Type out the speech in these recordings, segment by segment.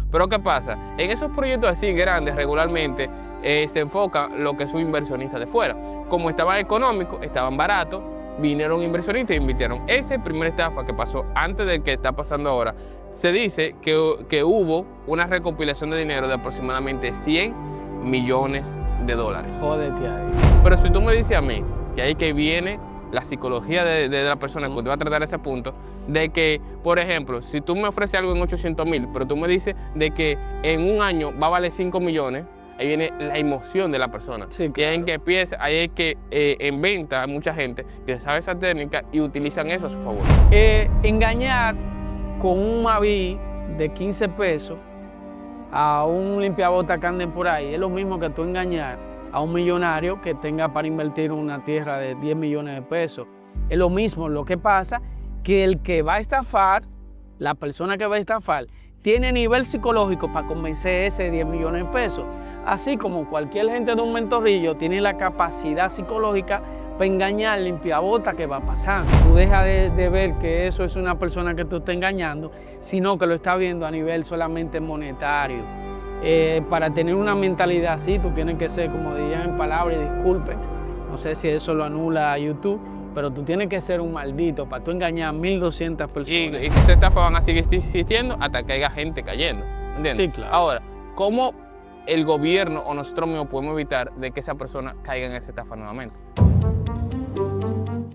Pero ¿qué pasa? En esos proyectos así grandes regularmente se enfoca lo que son inversionistas de fuera. Como estaban económicos, estaban baratos, vinieron inversionistas e invirtieron. Esa primera estafa que pasó antes de que está pasando ahora, se dice que hubo una recopilación de dinero de aproximadamente 100 millones de dólares. Jódete ahí. Pero si tú me dices a mí que ahí que viene la psicología de la persona que te va a tratar ese punto, de que, por ejemplo, si tú me ofreces algo en 800,000, pero tú me dices de que en un año va a valer 5 millones, ahí viene la emoción de la persona. Sí, claro. Y ahí en que empieza, ahí es que en venta hay mucha gente que sabe esa técnica y utilizan eso a su favor. Engañar con un Maví de 15 pesos a un limpiabota que ande por ahí es lo mismo que tú engañar a un millonario que tenga para invertir en una tierra de 10 millones de pesos. Es lo mismo. Lo que pasa que el que va a estafar, la persona que va a estafar, tiene nivel psicológico para convencer ese 10 millones de pesos. Así como cualquier gente de un mentorrillo tiene la capacidad psicológica para engañar al limpiabota que va pasando. Tú dejas de ver que eso es una persona que tú estás engañando, sino que lo estás viendo a nivel solamente monetario. Para tener una mentalidad así, tú tienes que ser, como dirían en palabras, y disculpen, no sé si eso lo anula a YouTube, pero tú tienes que ser un maldito para tú engañar a 1.200 personas. Y que esas estafas van a seguir existiendo hasta que haya gente cayendo, ¿entiendes? Sí, claro. Ahora, ¿cómo el gobierno o nosotros mismos podemos evitar de que esa persona caiga en esa estafa nuevamente?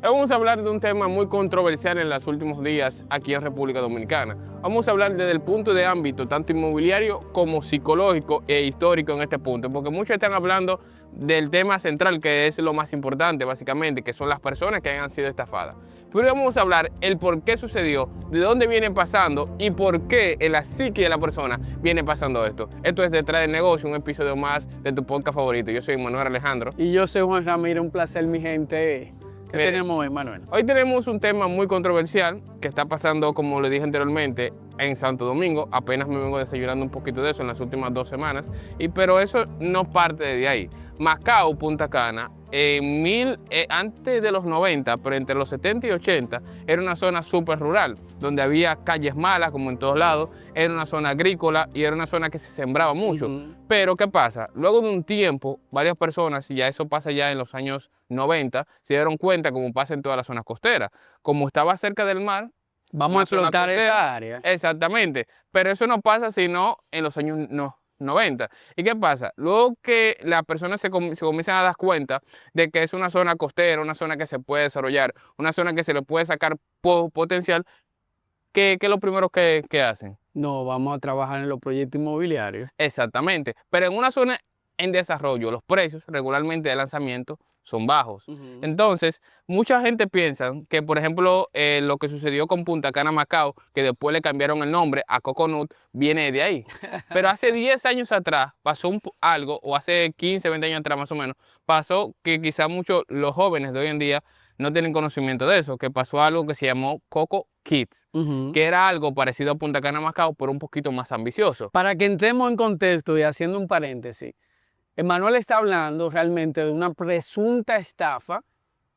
Vamos a hablar de un tema muy controversial en los últimos días aquí en República Dominicana. Vamos a hablar desde el punto de ámbito tanto inmobiliario como psicológico e histórico en este punto, porque muchos están hablando del tema central, que es lo más importante básicamente, que son las personas que hayan sido estafadas. Pero vamos a hablar el por qué sucedió, de dónde viene pasando y por qué en la psique de la persona viene pasando esto. Esto es Detrás del Negocio, un episodio más de tu podcast favorito. Yo soy Manuel Alejandro. Y yo soy Juan Ramírez, un placer, mi gente. ¿Qué Bien. tenemos hoy, Manuel? Hoy tenemos un tema muy controversial que está pasando, como le dije anteriormente, en Santo Domingo. Apenas me vengo desayunando un poquito de eso en las últimas 2 semanas, pero eso no parte de ahí. Macao, Punta Cana, antes de los 90, pero entre los 70 y 80, era una zona súper rural, donde había calles malas, como en todos lados, era una zona agrícola y era una zona que se sembraba mucho. Pero, ¿qué pasa? Luego de un tiempo, varias personas, y ya eso pasa ya en los años 90, se dieron cuenta, como pasa en todas las zonas costeras, como estaba cerca del mar, vamos a explotar esa área. Exactamente, pero eso no pasa sino en los años 90. ¿Y qué pasa? Luego que las personas se comienzan a dar cuenta de que es una zona costera, una zona que se puede desarrollar, una zona que se le puede sacar potencial, ¿qué es lo primero que hacen? No, vamos a trabajar en los proyectos inmobiliarios. Exactamente, pero en una zona en desarrollo, los precios regularmente de lanzamiento son bajos. Entonces, mucha gente piensa que, por ejemplo, lo que sucedió con Punta Cana, Macao, que después le cambiaron el nombre a Coconut, viene de ahí. Pero hace 10 años atrás pasó algo, o hace 15, 20 años atrás más o menos, pasó que quizás muchos los jóvenes de hoy en día no tienen conocimiento de eso, que pasó algo que se llamó Coco Kids, que era algo parecido a Punta Cana, Macao, pero un poquito más ambicioso. Para que entremos en contexto y haciendo un paréntesis, Emanuel está hablando realmente de una presunta estafa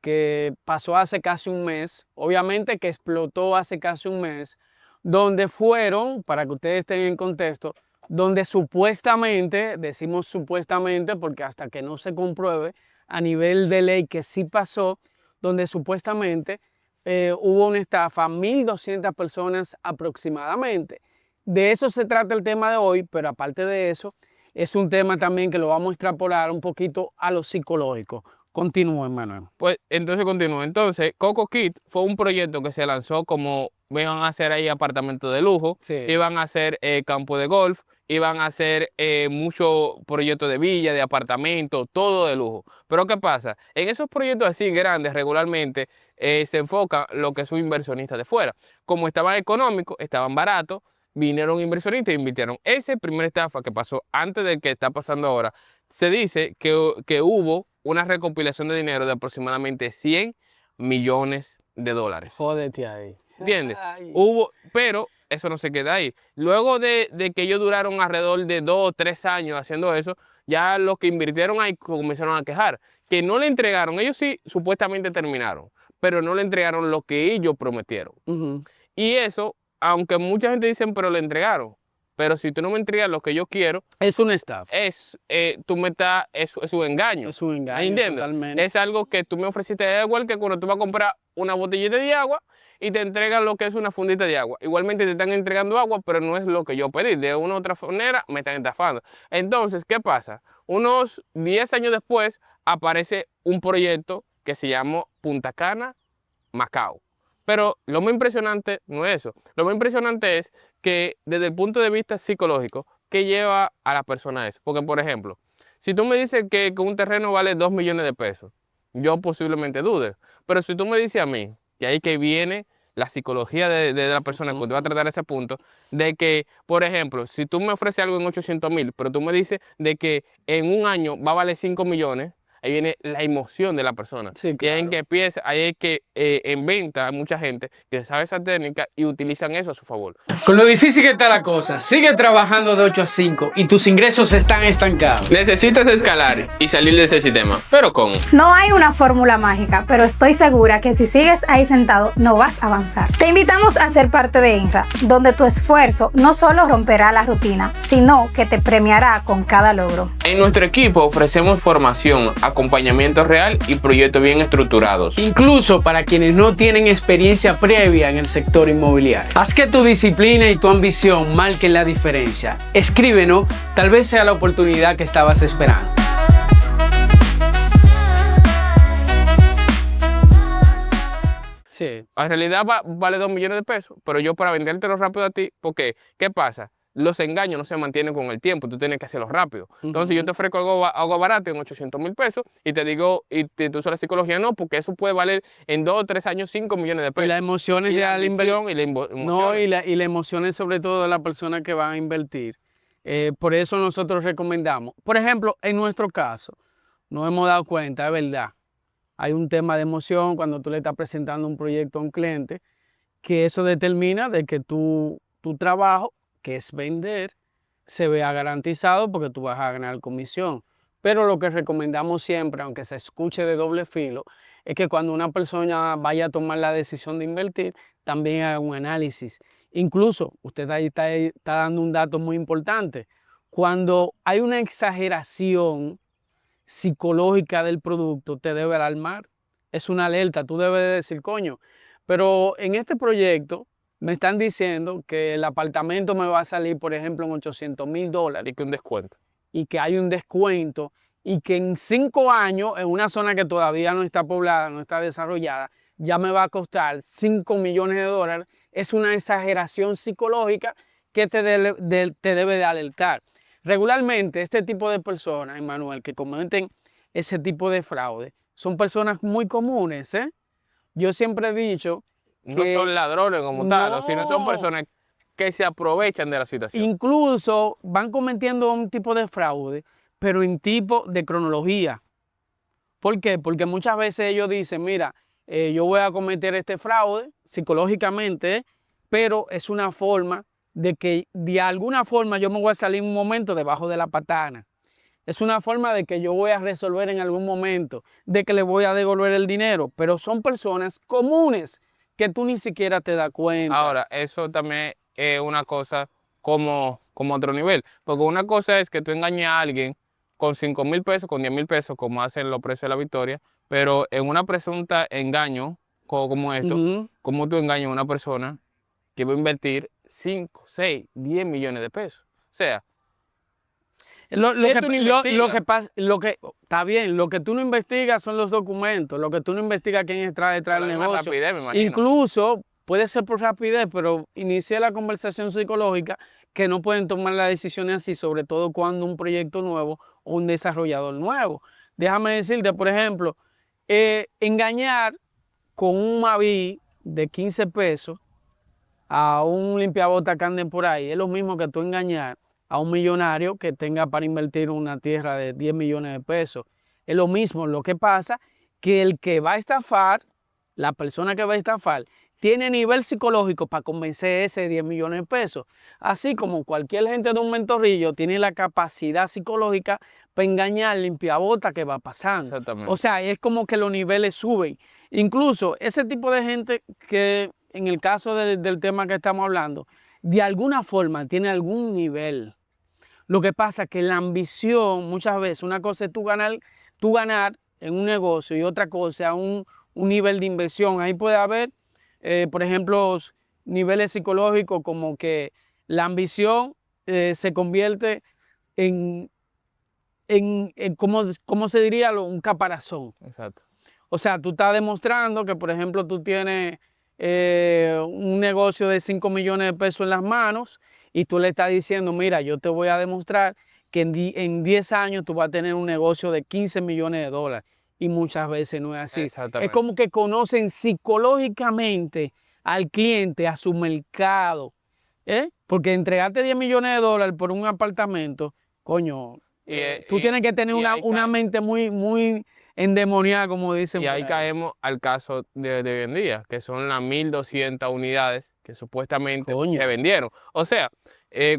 que pasó hace casi un mes, obviamente que explotó hace casi un mes, donde fueron, para que ustedes estén en contexto, donde supuestamente, decimos supuestamente porque hasta que no se compruebe a nivel de ley que sí pasó, donde supuestamente hubo una estafa, 1.200 personas aproximadamente. De eso se trata el tema de hoy, pero aparte de eso, es un tema también que lo vamos a extrapolar un poquito a lo psicológico. Continúen, Manuel. Pues entonces continúo. Entonces, Coco Kids fue un proyecto que se lanzó como iban a hacer ahí apartamentos de lujo, Sí. Iban a hacer campo de golf, iban a hacer muchos proyectos de villa, de apartamentos, todo de lujo. Pero ¿qué pasa? En esos proyectos así grandes regularmente se enfoca lo que son inversionistas de fuera. Como estaban económicos, estaban baratos, vinieron inversionistas e invirtieron. Esa primera estafa que pasó antes de que está pasando ahora, se dice que hubo una recopilación de dinero de aproximadamente 100 millones de dólares. Jódete ahí. ¿Entiendes? Pero eso no se queda ahí. Luego de que ellos duraron alrededor de 2 o 3 años haciendo eso, ya los que invirtieron ahí comenzaron a quejar. Que no le entregaron, ellos sí supuestamente terminaron, pero no le entregaron lo que ellos prometieron. Y eso, aunque mucha gente dice, pero le entregaron. Pero si tú no me entregas lo que yo quiero, Es una estafa. es un engaño. Es un engaño, ¿Entiendes? totalmente. Es algo que tú me ofreciste, es igual que cuando tú vas a comprar una botellita de agua y te entregan lo que es una fundita de agua. Igualmente te están entregando agua, pero no es lo que yo pedí. De una u otra manera me están estafando. Entonces, ¿qué pasa? Unos 10 años después aparece un proyecto que se llamó Punta Cana, Macao. Pero lo más impresionante no es eso. Lo más impresionante es que desde el punto de vista psicológico, ¿qué lleva a la persona a eso? Porque, por ejemplo, si tú me dices que un terreno vale 2 millones de pesos, yo posiblemente dude. Pero si tú me dices a mí, que ahí que viene la psicología de la persona que te va a tratar ese punto, de que, por ejemplo, si tú me ofreces algo en 800,000, pero tú me dices de que en un año va a valer 5 millones, ahí viene la emoción de la persona. Sí, Y ahí claro. en que empieza, ahí es que en venta hay mucha gente que sabe esa técnica y utilizan eso a su favor. Con lo difícil que está la cosa, sigue trabajando de 8 a 5 y tus ingresos están estancados. Necesitas escalar y salir de ese sistema, pero ¿cómo? No hay una fórmula mágica, pero estoy segura que si sigues ahí sentado no vas a avanzar. Te invitamos a ser parte de INRA, donde tu esfuerzo no solo romperá la rutina, sino que te premiará con cada logro. En nuestro equipo ofrecemos formación, acompañamiento real y proyectos bien estructurados. Incluso para quienes no tienen experiencia previa en el sector inmobiliario. Haz que tu disciplina y tu ambición marquen la diferencia. Escríbenos, tal vez sea la oportunidad que estabas esperando. Sí. En realidad vale 2 millones de pesos, pero yo para vendértelo rápido a ti, porque ¿qué pasa? Los engaños no se mantienen con el tiempo, tú tienes que hacerlo rápido. Entonces yo te ofrezco algo barato en 800,000 pesos y te digo, y te uso la psicología, no, porque eso puede valer en 2 o 3 años 5 millones de pesos. Y las emociones Y de la la ambición y la emoción. No, y las emociones sobre todo de la persona que va a invertir. Por eso nosotros recomendamos. Por ejemplo, en nuestro caso, nos hemos dado cuenta, es verdad, hay un tema de emoción cuando tú le estás presentando un proyecto a un cliente, que eso determina de que tu trabajo, que es vender, se vea garantizado porque tú vas a ganar comisión. Pero lo que recomendamos siempre, aunque se escuche de doble filo, es que cuando una persona vaya a tomar la decisión de invertir, también haga un análisis. Incluso, usted ahí está dando un dato muy importante. Cuando hay una exageración psicológica del producto, te debe alarmar. Es una alerta, tú debes de decir, coño, pero en este proyecto me están diciendo que el apartamento me va a salir, por ejemplo, en $800,000 Y que un descuento. y que hay un descuento y que en 5 años, en una zona que todavía no está poblada, no está desarrollada, ya me va a costar $5 millones. Es una exageración psicológica que te debe de alertar. Regularmente, este tipo de personas, Emmanuel, que cometen ese tipo de fraude, son personas muy comunes, ¿eh? Yo siempre he dicho No que son ladrones como tal, no. sino son personas que se aprovechan de la situación. Incluso van cometiendo un tipo de fraude, pero en tipo de cronología. ¿Por qué? Porque muchas veces ellos dicen, mira, yo voy a cometer este fraude psicológicamente, pero es una forma de que de alguna forma yo me voy a salir un momento debajo de la patana. Es una forma de que yo voy a resolver en algún momento, de que le voy a devolver el dinero, pero son personas comunes que tú ni siquiera te das cuenta. Ahora, eso también es una cosa como otro nivel, porque una cosa es que tú engañes a alguien con 5,000 pesos, con 10,000 pesos, como hacen los precios de la Victoria, pero en una presunta engaño como esto, ¿cómo tú engañas a una persona que va a invertir 5, 6, 10 millones de pesos? O sea, Lo ¿qué tú no investigas? está bien, lo que tú no investigas son los documentos, lo que tú no investigas quién está detrás Por del la misma negocio. rapidez, me imagino. Incluso puede ser por rapidez, pero inicia la conversación psicológica que no pueden tomar las decisiones así, sobre todo cuando un proyecto nuevo o un desarrollador nuevo. Déjame decirte, por ejemplo, engañar con un Mavi de 15 pesos a un limpiabota que ande por ahí es lo mismo que tú engañar a un millonario que tenga para invertir una tierra de 10 millones de pesos. Es lo mismo, lo que pasa que el que va a estafar, la persona que va a estafar, tiene nivel psicológico para convencer ese 10 millones de pesos. Así como cualquier gente de un mentorrillo tiene la capacidad psicológica para engañar al limpiabota que va pasando. Exactamente. O sea, es como que los niveles suben. Incluso ese tipo de gente que, en el caso del tema que estamos hablando, de alguna forma tiene algún nivel. Lo que pasa es que la ambición, muchas veces, una cosa es tú ganar en un negocio y otra cosa un nivel de inversión. Ahí puede haber, por ejemplo, niveles psicológicos como que la ambición se convierte en ¿cómo se diría? Un caparazón. Exacto. O sea, tú estás demostrando que, por ejemplo, tú tienes un negocio de 5 millones de pesos en las manos y tú le estás diciendo, mira, yo te voy a demostrar que en 10 años tú vas a tener un negocio de 15 millones de dólares. Y muchas veces no es así. Exactamente. Es como que conocen psicológicamente al cliente, a su mercado. Porque entregarte 10 millones de dólares por un apartamento, coño, tú tienes que tener una mente muy endemoniada, como dicen. Y ahí caemos al caso de hoy en día, que son las 1.200 unidades que supuestamente se vendieron. O sea,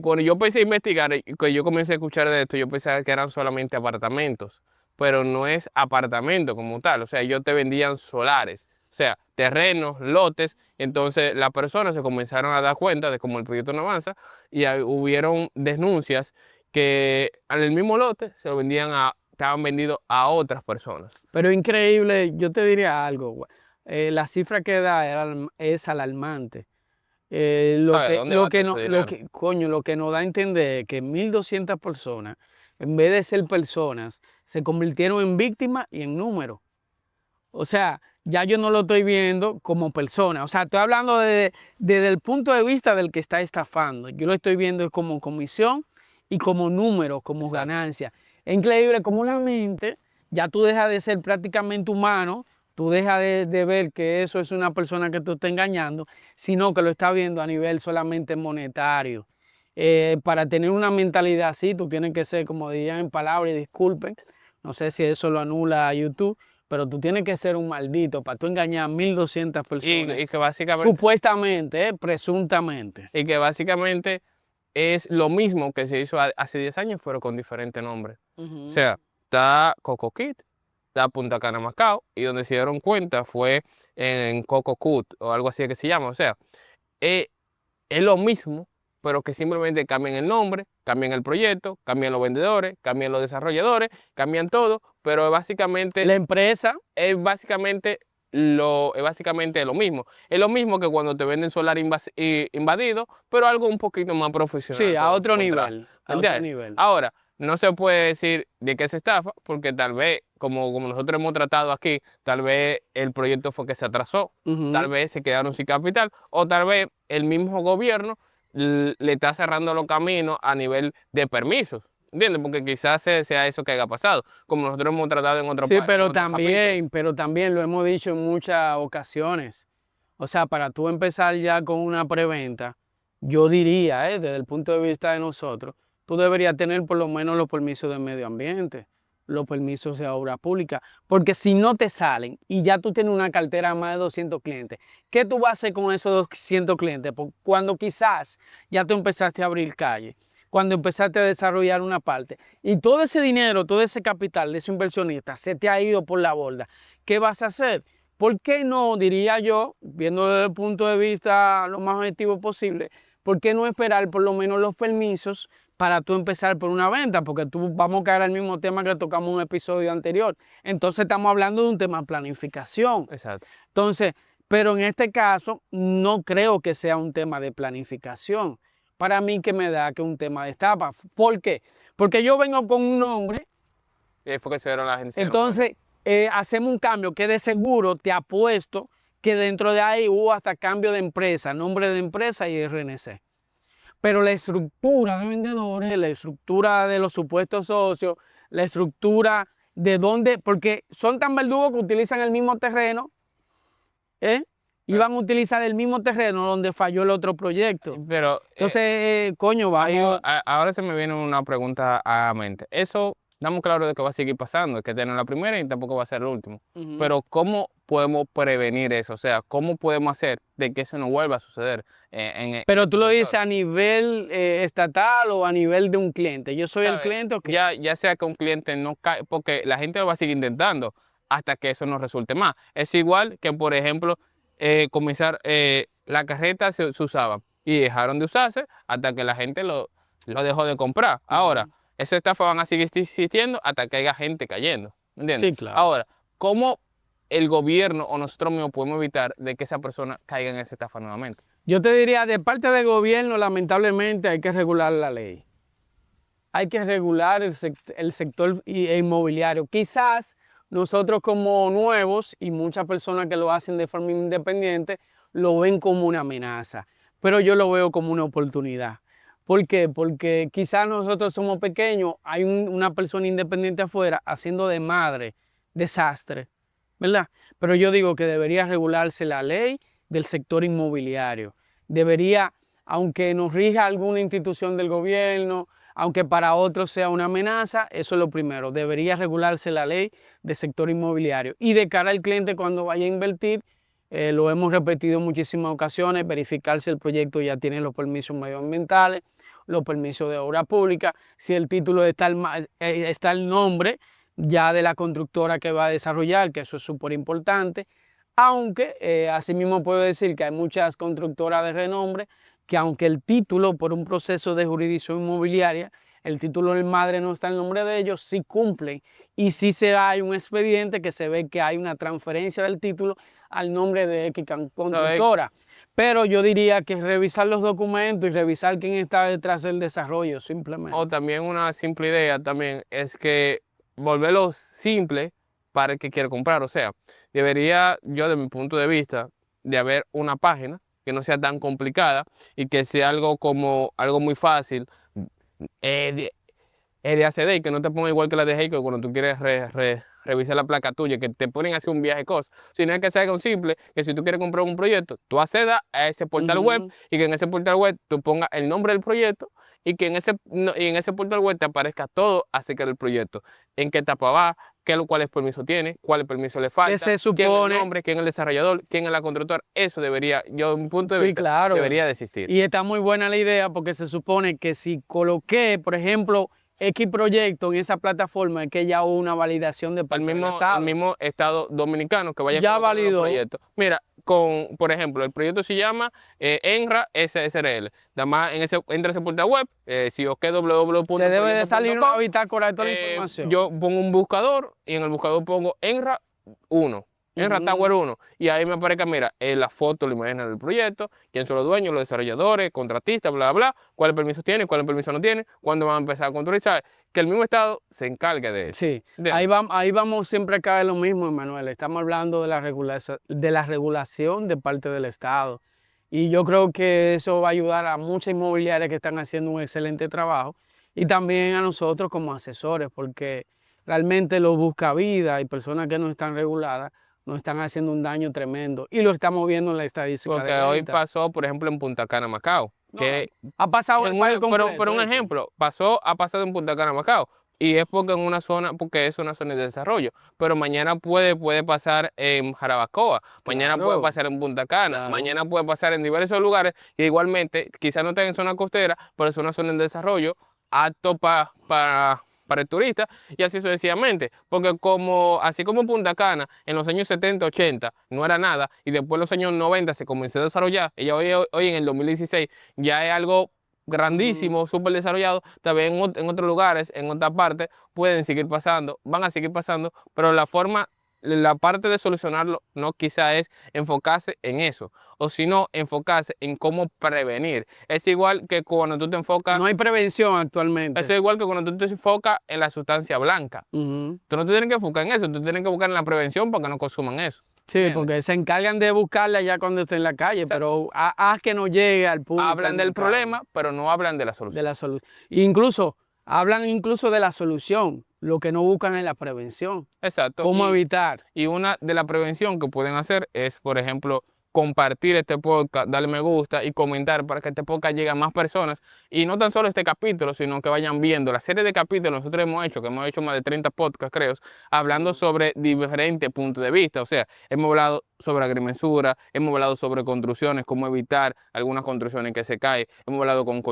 cuando yo empecé a investigar, que yo comencé a escuchar de esto, yo pensaba que eran solamente apartamentos, pero no es apartamento como tal. O sea, ellos te vendían solares, o sea, terrenos, lotes. Entonces las personas se comenzaron a dar cuenta de cómo el proyecto no avanza y hubieron denuncias que al mismo lote se lo estaban vendidos a otras personas. Pero increíble, yo te diría algo, la cifra que da es alarmante. Lo que nos da a entender es que 1.200 personas, en vez de ser personas, se convirtieron en víctimas y en números. O sea, ya yo no lo estoy viendo como persona. O sea, estoy hablando desde el punto de vista del que está estafando. Yo lo estoy viendo como comisión y como número, como ganancia. Es increíble como la mente, ya tú dejas de ser prácticamente humano, tú dejas de ver que eso es una persona que tú estás engañando, sino que lo estás viendo a nivel solamente monetario. Para tener una mentalidad así, tú tienes que ser, como dirían en palabras, y disculpen, no sé si eso lo anula YouTube, pero tú tienes que ser un maldito para tú engañar a 1.200 personas. Y que básicamente, supuestamente, presuntamente. Y que básicamente es lo mismo que se hizo hace 10 años, pero con diferente nombre. O sea, está Coco Kit, está Punta Cana Macao, y donde se dieron cuenta fue en Coco Cut o algo así que se llama. O sea, es lo mismo, pero que simplemente cambian el nombre, cambian el proyecto, cambian los vendedores, cambian los desarrolladores, cambian todo, pero básicamente la empresa es básicamente lo mismo. Es lo mismo que cuando te venden solar invadido, pero algo un poquito más profesional. Sí, a otro nivel. Ahora, no se puede decir de qué se estafa, porque tal vez, como nosotros hemos tratado aquí, tal vez el proyecto fue que se atrasó, tal vez se quedaron sin capital, o tal vez el mismo gobierno le está cerrando los caminos a nivel de permisos. ¿Entiendes? Porque quizás sea eso que haya pasado, como nosotros hemos tratado en otro país. Sí, pero también lo hemos dicho en muchas ocasiones. O sea, para tú empezar ya con una preventa, yo diría, desde el punto de vista de nosotros, tú deberías tener por lo menos los permisos de medio ambiente, los permisos de obra pública, porque si no te salen y ya tú tienes una cartera de más de 200 clientes, ¿qué tú vas a hacer con esos 200 clientes? Porque cuando quizás ya tú empezaste a abrir calle, cuando empezaste a desarrollar una parte y todo ese dinero, todo ese capital de ese inversionista se te ha ido por la borda, ¿qué vas a hacer? ¿Por qué no, diría yo, viéndolo desde el punto de vista lo más objetivo posible, por qué no esperar por lo menos los permisos para tú empezar por una venta? Porque vamos a caer al mismo tema que tocamos en un episodio anterior. Entonces estamos hablando de un tema de planificación. Exacto. Entonces, pero en este caso no creo que sea un tema de planificación. Para mí que me da que es un tema de estafa. ¿Por qué? Porque yo vengo con un nombre. Y fue que se dieron la agencia. Entonces, hacemos un cambio que de seguro te apuesto que dentro de ahí hubo hasta cambio de empresa, nombre de empresa y RNC. Pero la estructura de vendedores, la estructura de los supuestos socios, la estructura de dónde, porque son tan verdugos que utilizan el mismo terreno, y van a utilizar el mismo terreno donde falló el otro proyecto. Pero, entonces, coño, vamos. Ahora se me viene una pregunta a la mente. Eso, estamos claros de que va a seguir pasando, es que tenemos la primera y tampoco va a ser el último. Pero, ¿cómo podemos prevenir eso? O sea, ¿cómo podemos hacer de que eso no vuelva a suceder? Pero tú lo dices a nivel estatal o a nivel de un cliente. Yo soy el cliente o qué. Ya sea que un cliente no cae, porque la gente lo va a seguir intentando hasta que eso no resulte más. Es igual que, por ejemplo, comenzar, la carreta se usaba y dejaron de usarse hasta que la gente lo dejó de comprar. Ahora, esas estafas van a seguir existiendo hasta que haya gente cayendo, ¿entiendes? Sí, claro. Ahora, ¿cómo el gobierno o nosotros mismos podemos evitar de que esa persona caiga en esa estafa nuevamente? Yo te diría, de parte del gobierno, lamentablemente hay que regular la ley. Hay que regular el sector inmobiliario. Quizás nosotros como nuevos y muchas personas que lo hacen de forma independiente lo ven como una amenaza, pero yo lo veo como una oportunidad. ¿Por qué? Porque quizás nosotros somos pequeños, hay una persona independiente afuera haciendo de madre desastre, ¿verdad? Pero yo digo que debería regularse la ley del sector inmobiliario. Debería, aunque nos rija alguna institución del gobierno, aunque para otros sea una amenaza, eso es lo primero. Debería regularse la ley del sector inmobiliario. Y de cara al cliente cuando vaya a invertir, lo hemos repetido en muchísimas ocasiones, verificar si el proyecto ya tiene los permisos medioambientales, los permisos de obra pública, si el título está el nombre ya de la constructora que va a desarrollar, que eso es súper importante. Aunque asimismo puedo decir que hay muchas constructoras de renombre que aunque el título por un proceso de jurisdicción inmobiliaria, el título del madre no está en el nombre de ellos, sí cumplen y sí hay un expediente que se ve que hay una transferencia del título al nombre de X constructora. Pero yo diría que revisar los documentos y revisar quién está detrás del desarrollo simplemente. O también una simple idea también es que volverlo simple para el que quiere comprar. O sea, debería, yo de mi punto de vista, de haber una página que no sea tan complicada y que sea algo muy fácil de acceder y que no te ponga igual que la de Heiko cuando tú quieres revisar la placa tuya, que te ponen así un viaje de cosas, sino es que sea algo simple, que si tú quieres comprar un proyecto, tú accedas a ese portal web y que en ese portal web tú pongas el nombre del proyecto y que en ese portal web te aparezca todo acerca del proyecto, en qué etapa va, cuáles permisos tiene, cuáles permisos le falta, ¿Qué se supone? quién es el nombre, quién es el desarrollador, quién es la constructora. Eso debería, yo de mi punto de vista, claro, debería de existir. Y está muy buena la idea porque se supone que si coloqué, por ejemplo, X proyecto en esa plataforma, es que ya hubo una validación de parte del Estado. El mismo Estado dominicano que vaya ya a validó. Proyectos. Mira, por ejemplo, el proyecto se llama ENRA SSRL. Además, entra a ese portal web, si os quedo www. Te debe de salir una bitácora de toda la información. Yo pongo un buscador y en el buscador pongo ENRA 1. ENRA Tower 1, y ahí me aparezca, mira, la foto, la imagen del proyecto, quién son los dueños, los desarrolladores, contratistas, bla, bla, bla, cuáles permisos tienen, cuáles permisos no tienen, cuándo van a empezar a construir, ¿sabes? Que el mismo Estado se encargue de eso. Sí, ahí vamos siempre a caer lo mismo, Emanuel. Estamos hablando de la regulación de parte del Estado. Y yo creo que eso va a ayudar a muchas inmobiliarias que están haciendo un excelente trabajo y también a nosotros como asesores, porque realmente los buscavidas y personas que no están reguladas nos están haciendo un daño tremendo y lo estamos viendo en la estadística. Porque hoy pasó, por ejemplo, en Punta Cana, Macao. Que ha pasado el país completo. Pero un ejemplo, ha pasado en Punta Cana, Macao. Y es porque es una zona de desarrollo. Pero mañana puede pasar en Jarabacoa, mañana puede pasar en Punta Cana, mañana puede pasar en diversos lugares que igualmente, quizás no estén en zona costera, pero es una zona de desarrollo apto para el turista y así sucesivamente, porque así como Punta Cana en los años 70, 80 no era nada y después en los años 90 se comenzó a desarrollar y ya hoy en el 2016 ya es algo grandísimo, súper desarrollado, también en otros lugares, en otras partes pueden seguir pasando, van a seguir pasando, pero la parte de solucionarlo no quizá es enfocarse en eso, o sino enfocarse en cómo prevenir. Es igual que cuando tú te enfocas... No hay prevención actualmente. Es igual que cuando tú te enfocas en la sustancia blanca. Tú no te tienes que enfocar en eso, tú tienes que buscar en la prevención para que no consuman eso. Sí, ¿entiendes? Porque se encargan de buscarla ya cuando esté en la calle, o sea, pero haz que no llegue al público. Hablan del problema, pero no hablan de la solución. Incluso, hablan de la solución. Lo que no buscan es la prevención. Exacto. ¿Cómo evitar? Y una de la prevención que pueden hacer es, por ejemplo, compartir este podcast, darle me gusta y comentar para que este podcast llegue a más personas. Y no tan solo este capítulo, sino que vayan viendo la serie de capítulos que nosotros hemos hecho más de 30 podcasts, creo, hablando sobre diferentes puntos de vista. O sea, hemos hablado sobre agrimensura, hemos hablado sobre construcciones, cómo evitar algunas construcciones que se caen, hemos hablado con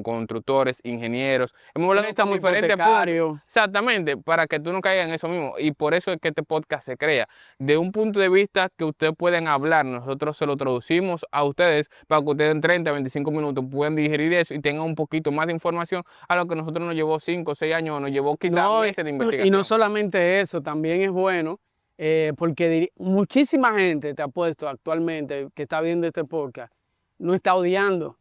constructores, ingenieros, hemos hablado con diferentes puntos. Exactamente, para que tú no caigas en eso mismo. Y por eso es que este podcast se crea. De un punto de vista que ustedes pueden hablar, nosotros se lo traducimos a ustedes para que ustedes en 30, 25 minutos puedan digerir eso y tengan un poquito más de información a lo que nosotros nos llevó 5 o 6 años, o nos llevó quizás meses de investigación. Y no solamente eso, también es bueno, porque muchísima gente, te apuesto actualmente, que está viendo este podcast, no está odiando.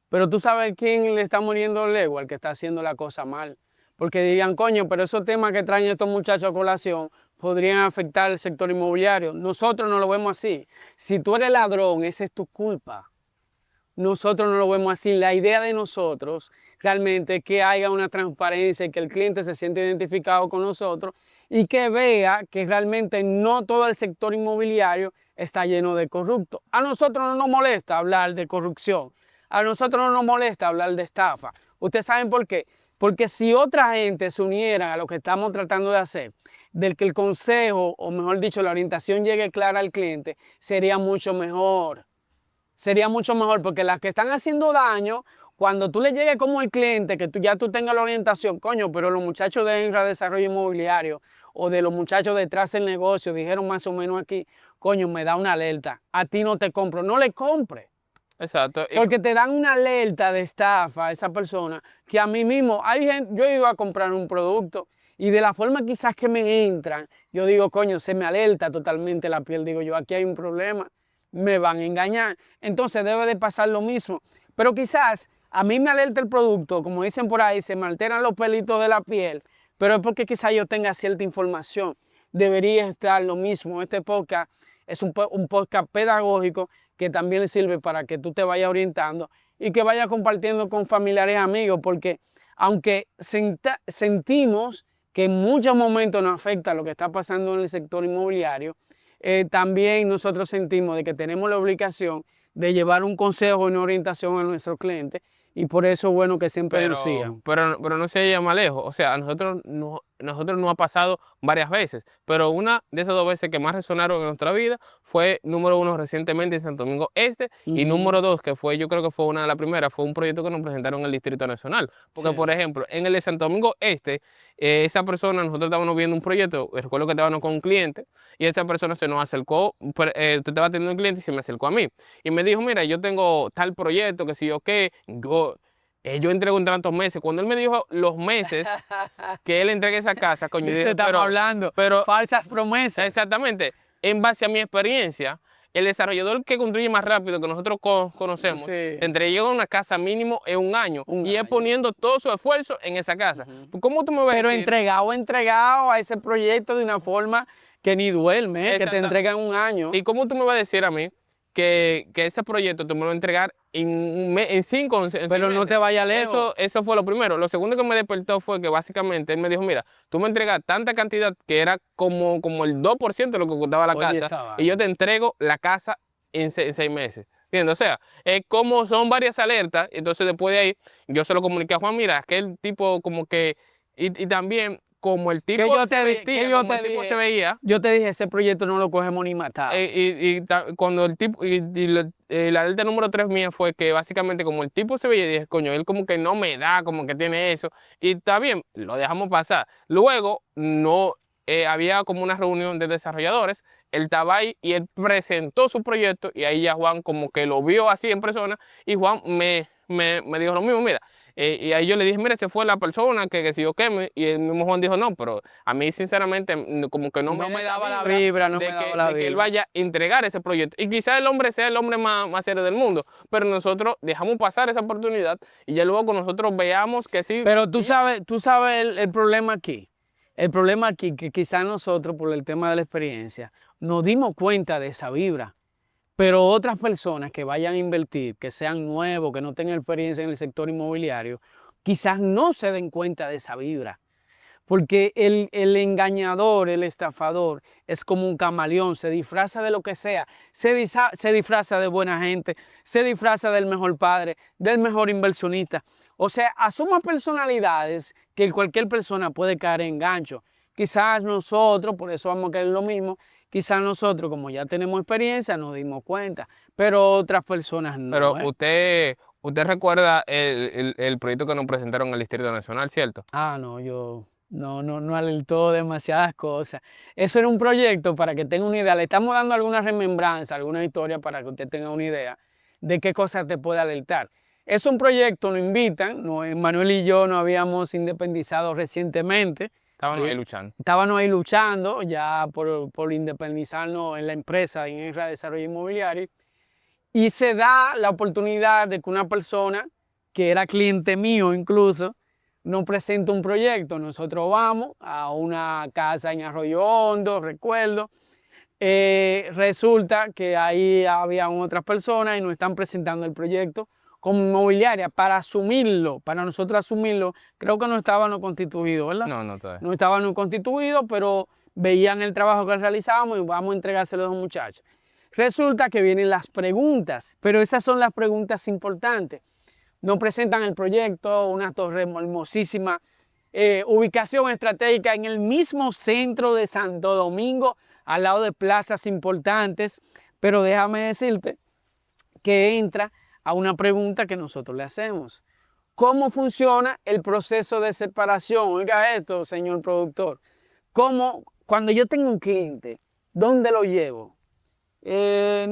Pero tú sabes quién le está muriendo el ego, al que está haciendo la cosa mal. Porque dirían, coño, pero esos temas que traen estos muchachos a colación podrían afectar el sector inmobiliario. Nosotros no lo vemos así. Si tú eres ladrón, esa es tu culpa. Nosotros no lo vemos así. La idea de nosotros realmente es que haya una transparencia y que el cliente se sienta identificado con nosotros y que vea que realmente no todo el sector inmobiliario está lleno de corruptos. A nosotros no nos molesta hablar de corrupción. A nosotros no nos molesta hablar de estafa. ¿Ustedes saben por qué? Porque si otra gente se uniera a lo que estamos tratando de hacer, del que el consejo, o mejor dicho, la orientación llegue clara al cliente, sería mucho mejor. Sería mucho mejor, porque las que están haciendo daño, cuando tú le llegues como el cliente, que tú tengas la orientación, coño, pero los muchachos de Enra Desarrollo Inmobiliario o de los muchachos detrás del negocio dijeron más o menos aquí, coño, me da una alerta, a ti no te compro, no le compres. Exacto. Porque te dan una alerta de estafa a esa persona, que a mí mismo, yo he ido a comprar un producto y de la forma quizás que me entran, yo digo, coño, se me alerta totalmente la piel, digo yo, aquí hay un problema, me van a engañar. Entonces debe de pasar lo mismo. Pero quizás a mí me alerta el producto, como dicen por ahí, se me alteran los pelitos de la piel, pero es porque quizás yo tenga cierta información. Debería estar lo mismo. Este podcast es un podcast pedagógico que también sirve para que tú te vayas orientando y que vayas compartiendo con familiares y amigos, porque aunque sentimos que en muchos momentos nos afecta lo que está pasando en el sector inmobiliario, también nosotros sentimos de que tenemos la obligación de llevar un consejo y una orientación a nuestros clientes, y por eso es bueno que siempre nos sigan. Pero no se vaya más lejos. O sea, a nosotros nos ha pasado varias veces, pero una de esas 2 veces que más resonaron en nuestra vida fue, número 1, recientemente en Santo Domingo Este, y número 2, que fue, yo creo que fue una de las primeras, fue un proyecto que nos presentaron en el Distrito Nacional. Porque, por ejemplo, en el de Santo Domingo Este, esa persona, nosotros estábamos viendo un proyecto, recuerdo que estábamos con un cliente, y esa persona se nos acercó, tú estabas teniendo un cliente y se me acercó a mí, y me dijo, mira, yo tengo tal proyecto, que si yo qué, yo entrego en tantos meses. Cuando él me dijo los meses que él entregue esa casa, coño, yo dije, estamos hablando, pero falsas promesas. Exactamente. En base a mi experiencia, el desarrollador que construye más rápido que nosotros conocemos, entrega una casa mínimo en un año. Y es poniendo todo su esfuerzo en esa casa. ¿Cómo tú me vas a decir? Pero entregado a ese proyecto de una forma que ni duerme, que te entrega en un año. ¿Y cómo tú me vas a decir a mí que ese proyecto tú me lo vas a entregar en 5 o 6 meses? Pero no te vayas lejos. Eso fue lo primero. Lo segundo que me despertó fue que básicamente él me dijo, mira, tú me entregas tanta cantidad que era como el 2% de lo que costaba la casa, y yo te entrego la casa en 6 meses. ¿Entiendes? O sea, como son varias alertas, entonces después de ahí yo se lo comuniqué a Juan, mira, que el tipo como que, y también como el tipo se vestía, como el tipo se veía. Yo te dije, ese proyecto no lo cogemos ni matado. Cuando el tipo, la alerta número 3 mía fue que básicamente como el tipo se veía, dije, coño, él como que no me da, como que tiene eso. Y está bien, lo dejamos pasar. Luego, había como una reunión de desarrolladores, él estaba ahí y él presentó su proyecto, y ahí ya Juan como que lo vio así en persona, y Juan me dijo lo mismo, mira. Y ahí yo le dije, mira, se fue la persona que si yo qué, y el mismo Juan dijo, no, pero a mí sinceramente como que no me daba la vibra de que él vaya a entregar ese proyecto. Y quizás el hombre sea el hombre más serio del mundo, pero nosotros dejamos pasar esa oportunidad y ya luego nosotros veamos que sí. Pero tú sabes el problema aquí. El problema aquí que quizás nosotros, por el tema de la experiencia, nos dimos cuenta de esa vibra. Pero otras personas que vayan a invertir, que sean nuevos, que no tengan experiencia en el sector inmobiliario, quizás no se den cuenta de esa vibra. Porque el engañador, el estafador, es como un camaleón, se disfraza de lo que sea, se disfraza de buena gente, se disfraza del mejor padre, del mejor inversionista. O sea, asuma personalidades que cualquier persona puede caer en gancho. Quizás nosotros, por eso vamos a querer lo mismo, Quizás nosotros, como ya tenemos experiencia, nos dimos cuenta, pero otras personas no. Pero usted recuerda el proyecto que nos presentaron en el Distrito Nacional, ¿cierto? No, yo no alertó demasiadas cosas. Eso era un proyecto, para que tenga una idea, le estamos dando alguna remembranza, alguna historia para que usted tenga una idea de qué cosas te puede alertar. Es un proyecto, nos invitan, Manuel y yo nos habíamos independizado recientemente. Estaban ahí luchando. Estábamos ahí luchando ya por independizarnos en la empresa Ingenra de Desarrollo Inmobiliario, y se da la oportunidad de que una persona que era cliente mío incluso nos presenta un proyecto. Nosotros vamos a una casa en Arroyo Hondo, recuerdo. Resulta que ahí había otras personas y nos están presentando el proyecto como inmobiliaria para asumirlo, para nosotros asumirlo. Creo que no estábamos constituidos, ¿verdad? No todavía. No estábamos constituidos, pero veían el trabajo que realizábamos y vamos a entregárselo a los muchachos. Resulta que vienen las preguntas, pero esas son las preguntas importantes. Nos presentan el proyecto, una torre hermosísima, ubicación estratégica en el mismo centro de Santo Domingo, al lado de plazas importantes, pero déjame decirte que entra a una pregunta que nosotros le hacemos. ¿Cómo funciona el proceso de separación? Oiga esto, señor productor. Cuando yo tengo un cliente, ¿dónde lo llevo? El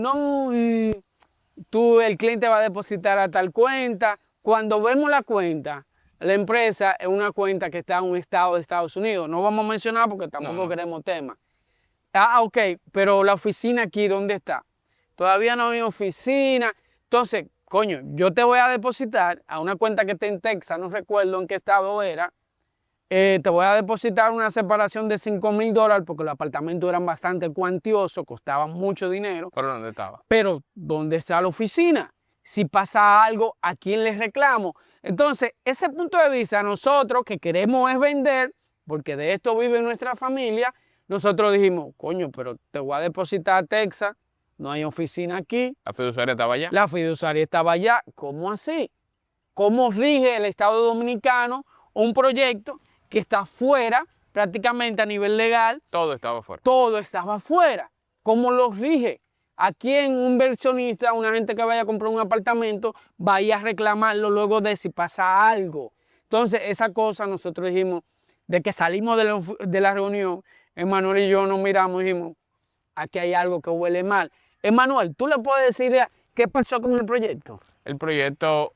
cliente va a depositar a tal cuenta. Cuando vemos la cuenta, la empresa es una cuenta que está en un estado de Estados Unidos. No vamos a mencionar porque tampoco queremos tema. Ok, pero la oficina aquí, ¿dónde está? Todavía no hay oficina. Entonces, coño, yo te voy a depositar a una cuenta que está en Texas, no recuerdo en qué estado era. Te voy a depositar una separación de $5,000 porque los apartamentos eran bastante cuantiosos, costaban mucho dinero. ¿Pero dónde estaba? Pero, ¿dónde está la oficina? Si pasa algo, ¿a quién les reclamo? Entonces, ese punto de vista, nosotros que queremos es vender, porque de esto vive nuestra familia, nosotros dijimos, coño, pero te voy a depositar a Texas, no hay oficina aquí. ¿La fiduciaria estaba allá? La fiduciaria estaba allá. ¿Cómo así? ¿Cómo rige el Estado Dominicano un proyecto que está fuera, prácticamente a nivel legal? Todo estaba fuera. Todo estaba fuera. ¿Cómo lo rige? ¿A quién un inversionista, una gente que vaya a comprar un apartamento, vaya a reclamarlo luego de si pasa algo? Entonces, esa cosa nosotros dijimos, de que salimos de la reunión, Emanuel y yo nos miramos y dijimos, aquí hay algo que huele mal. Emanuel, ¿tú le puedes decir qué pasó con el proyecto? El proyecto,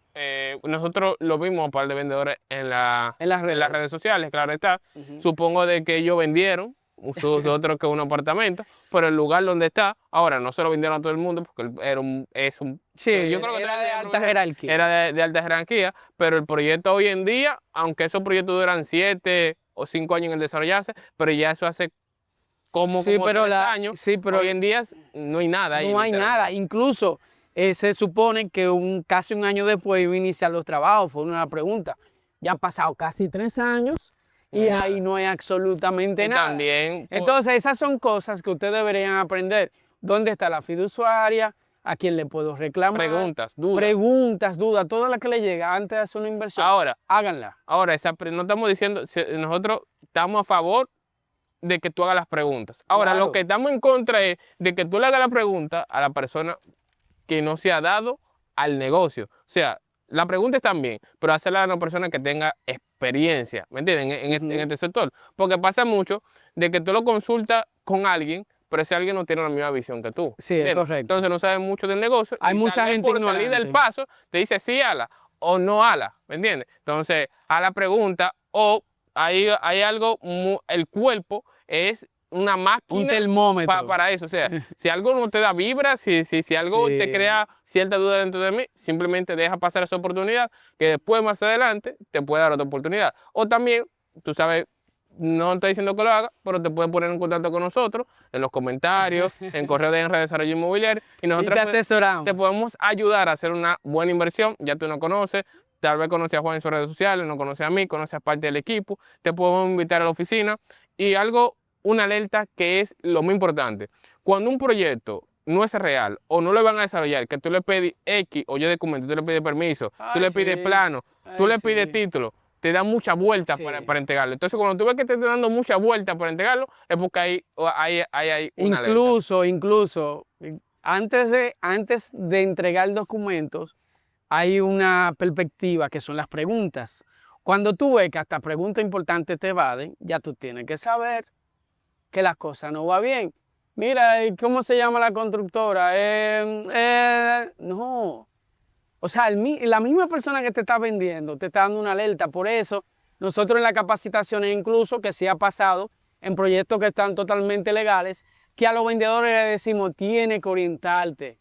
nosotros lo vimos a un par de vendedores en las redes sociales, claro está. Supongo de que ellos vendieron otros que un apartamento, pero el lugar donde está, ahora no se lo vendieron a todo el mundo porque yo creo que era de alta jerarquía. Era de alta jerarquía, pero el proyecto hoy en día, aunque esos proyectos duran 7 o 5 años en el desarrollarse, pero ya eso hace como 3 años, pero hoy en día no hay nada ahí. No hay nada, incluso se supone que casi un año después iba a iniciar los trabajos. Fue una pregunta, ya han pasado casi 3 años y ahí no hay absolutamente nada. También, entonces esas son cosas que ustedes deberían aprender. ¿Dónde está la fiduciaria? ¿A quién le puedo reclamar? Preguntas, dudas, todas las que le llegan antes de hacer una inversión. Ahora, háganla. Ahora, no estamos diciendo, nosotros estamos a favor de que tú hagas las preguntas. Ahora, Claro. Lo que estamos en contra es de que tú le hagas la pregunta a la persona que no se ha dado al negocio. O sea, la pregunta está bien, pero hacerla a una persona que tenga experiencia, ¿me entiendes? En este sector. Porque pasa mucho de que tú lo consultas con alguien, pero ese alguien no tiene la misma visión que tú. Sí, es correcto. Entonces no sabe mucho del negocio. Hay mucha gente por salir ignorante. del paso, te dice sí, ala, o no ala, ¿me entiendes? Entonces, a la pregunta, o hay algo, el cuerpo es una máquina, un termómetro para eso. O sea, si algo no te da vibra, si algo te crea cierta duda dentro de mí, simplemente deja pasar esa oportunidad, que después más adelante te puede dar otra oportunidad. O también, tú sabes, no estoy diciendo que lo haga, pero te pueden poner en contacto con nosotros en los comentarios, en correo de Ingenra de Desarrollo Inmobiliario, y nosotros te asesoramos. Te podemos ayudar a hacer una buena inversión. Ya tú nos conoces, tal vez conoces a Juan en sus redes sociales, no conoces a mí, conoces a parte del equipo, te podemos invitar a la oficina. Y una alerta que es lo muy importante: cuando un proyecto no es real o no lo van a desarrollar, que tú le pides X o Y documento, tú le pides permiso, tú le pides plano, tú le pides título, te da muchas vueltas Sí. para entregarlo. Entonces, cuando tú ves que te está dando muchas vueltas para entregarlo, es porque hay una alerta. Incluso, antes de entregar documentos, hay una perspectiva que son las preguntas. Cuando tú ves que hasta preguntas importantes te evaden, ya tú tienes que saber que la cosa no va bien. Mira, ¿y cómo se llama la constructora? No. O sea, la misma persona que te está vendiendo te está dando una alerta. Por eso, nosotros en las capacitaciones, incluso que sí ha pasado en proyectos que están totalmente legales, que a los vendedores les decimos, tienes que orientarte.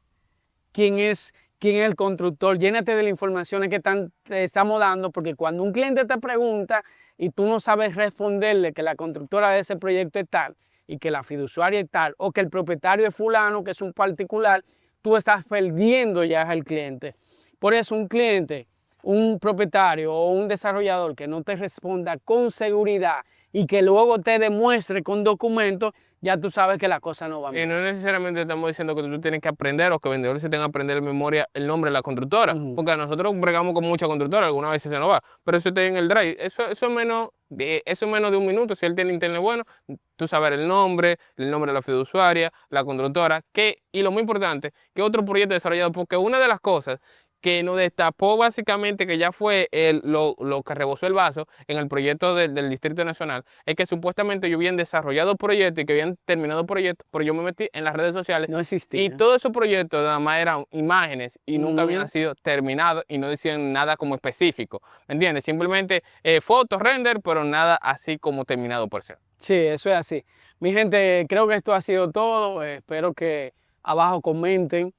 ¿Quién es el constructor? Llénate de las informaciones que te estamos dando, porque cuando un cliente te pregunta y tú no sabes responderle que la constructora de ese proyecto es tal y que la fiduciaria es tal o que el propietario es fulano, que es un particular, tú estás perdiendo ya al cliente. Por eso un cliente, un propietario o un desarrollador que no te responda con seguridad y que luego te demuestre con documentos, ya tú sabes que la cosa no va bien. Y no necesariamente estamos diciendo que tú tienes que aprender o que vendedores se tengan que aprender de memoria el nombre de la constructora, porque nosotros bregamos con muchas constructoras, algunas veces se nos va, pero eso está en el drive, eso es menos de un minuto. Si él tiene internet bueno, tú sabes el nombre de la fiduciaria, la constructora, y lo muy importante, que otro proyecto desarrollado, porque una de las cosas que nos destapó básicamente, que ya fue lo que rebosó el vaso en el proyecto del Distrito Nacional, es que supuestamente yo habían desarrollado proyectos y que habían terminado proyectos, pero yo me metí en las redes sociales. No existía. Y todos esos proyectos nada más eran imágenes y nunca habían sido terminados y no decían nada como específico, ¿me entiendes? Simplemente fotos, render, pero nada así como terminado por ser. Sí, eso es así. Mi gente, creo que esto ha sido todo. Espero que abajo comenten.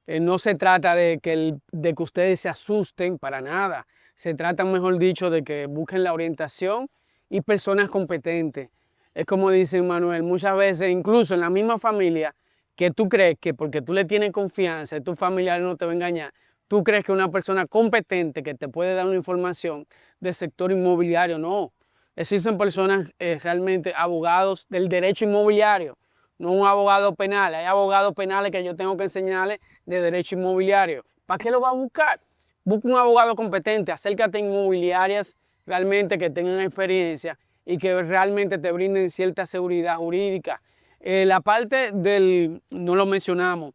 No se trata de que ustedes se asusten para nada. Se trata, mejor dicho, de que busquen la orientación y personas competentes. Es como dice Manuel, muchas veces, incluso en la misma familia, que tú crees que porque tú le tienes confianza, tu familiar no te va a engañar, tú crees que una persona competente que te puede dar una información del sector inmobiliario, no. Existen personas realmente abogados del derecho inmobiliario, no un abogado penal. Hay abogados penales que yo tengo que enseñarles de derecho inmobiliario. ¿Para qué lo va a buscar? Busca un abogado competente, acércate a inmobiliarias realmente que tengan experiencia y que realmente te brinden cierta seguridad jurídica. La parte no lo mencionamos,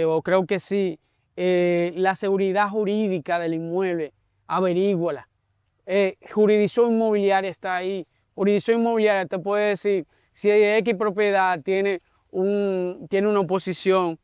o creo que sí, la seguridad jurídica del inmueble, averíguala. Jurisdicción inmobiliaria está ahí. Jurisdicción inmobiliaria te puede decir si X propiedad tiene una oposición,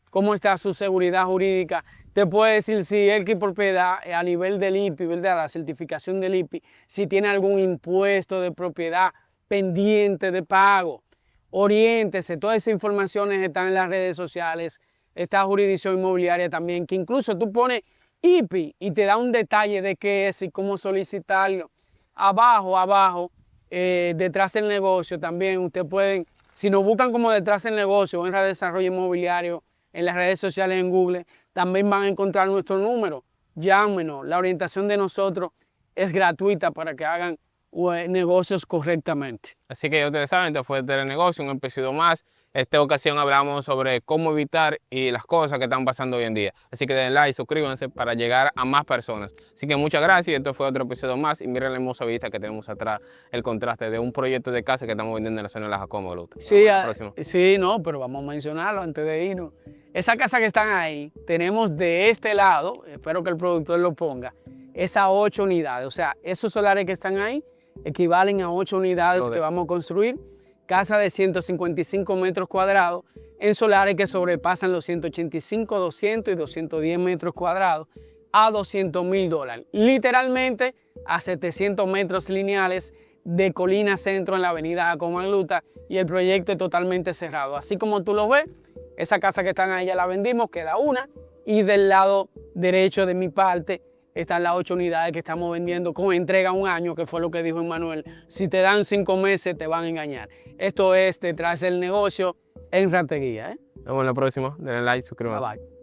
cómo está su seguridad jurídica. Te puede decir si X propiedad a nivel del IPI, ¿verdad? La certificación del IPI, si tiene algún impuesto de propiedad pendiente de pago. Oriéntese, todas esas informaciones están en las redes sociales. Esta jurisdicción inmobiliaria también, que incluso tú pones IPI y te da un detalle de qué es y cómo solicitarlo. Abajo, detrás del negocio también, ustedes pueden, si nos buscan como detrás del negocio en Desarrollo Inmobiliario, en las redes sociales, en Google, también van a encontrar nuestro número. Llámenos, la orientación de nosotros es gratuita para que hagan negocios correctamente. Así que ya ustedes saben, esto fue Telenegocio, un episodio más. Esta ocasión hablamos sobre cómo evitar y las cosas que están pasando hoy en día. Así que den like, suscríbanse para llegar a más personas. Así que muchas gracias. Esto fue otro episodio más. Y miren la hermosa vista que tenemos atrás, el contraste de un proyecto de casa que estamos vendiendo en la zona de La Jacoma. Sí, no, pero vamos a mencionarlo antes de irnos. Esa casa que están ahí, tenemos de este lado, espero que el productor lo ponga, es a 8 unidades. O sea, esos solares que están ahí equivalen a 8 unidades que vamos a construir. Casa de 155 metros cuadrados en solares que sobrepasan los 185, 200 y 210 metros cuadrados a $200,000. Literalmente a 700 metros lineales de Colina Centro en la avenida Acomanluta, y el proyecto es totalmente cerrado. Así como tú lo ves, esa casa que están ahí ya la vendimos, queda una, y del lado derecho de mi parte están las 8 unidades que estamos vendiendo con entrega 1 año, que fue lo que dijo Emmanuel. Si te dan 5 meses, te van a engañar. Esto es Detrás del Negocio en Rateguía. Nos vemos en la próxima. Denle like, suscríbanse. Bye bye.